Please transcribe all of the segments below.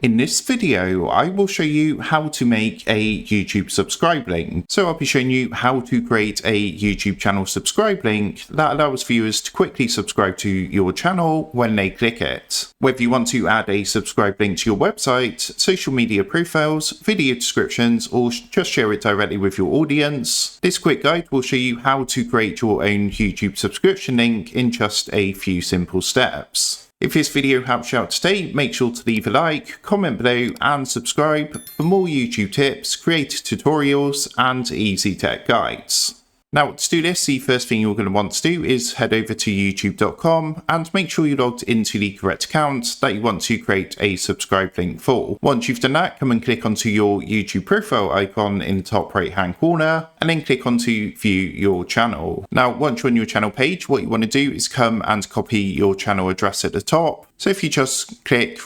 In this video, I will show you how to make a YouTube subscribe link. So I'll be showing you how to create a YouTube channel subscribe link that allows viewers to quickly subscribe to your channel when they click it. Whether you want to add a subscribe link to your website, social media profiles, video descriptions, or just share it directly with your audience, this quick guide will show you how to create your own YouTube subscription link in just a few simple steps. If this video helps you out today, make sure to leave a like, comment below and subscribe for more YouTube tips, creator tutorials and easy tech guides. Now to do this, the first thing you're going to want to do is head over to youtube.com and make sure you're logged into the correct account that you want to create a subscribe link for. Once you've done that, come and click onto your YouTube profile icon in the top right hand corner and then click onto view your channel. Now once you're on your channel page, what you want to do is come and copy your channel address at the top. So if you just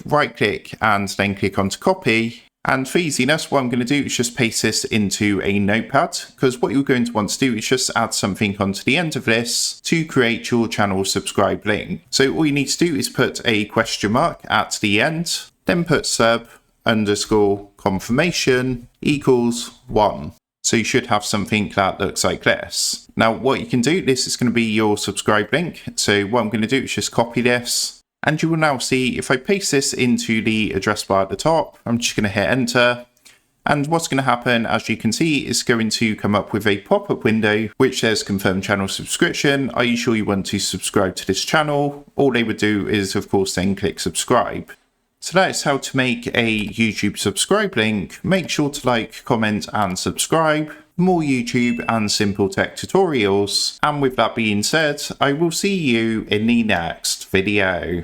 right click and then click onto copy. And for easiness, what I'm going to do is just paste this into a notepad, because what you're going to want to do is just add something onto the end of this to create your channel subscribe link. So all you need to do is put a question mark at the end, then put sub_confirmation equals 1. So you should have something that looks like this. Now what you can do, this is going to be your subscribe link. So what I'm going to do is just copy this. And you will now see if I paste this into the address bar at the top, I'm just going to hit enter. And what's going to happen, as you can see, is going to come up with a pop-up window which says confirm channel subscription. Are you sure you want to subscribe to this channel? All they would do is, of course, then click subscribe. So that is how to make a YouTube subscribe link. Make sure to like, comment and subscribe for more YouTube and simple tech tutorials. And with that being said, I will see you in the next video.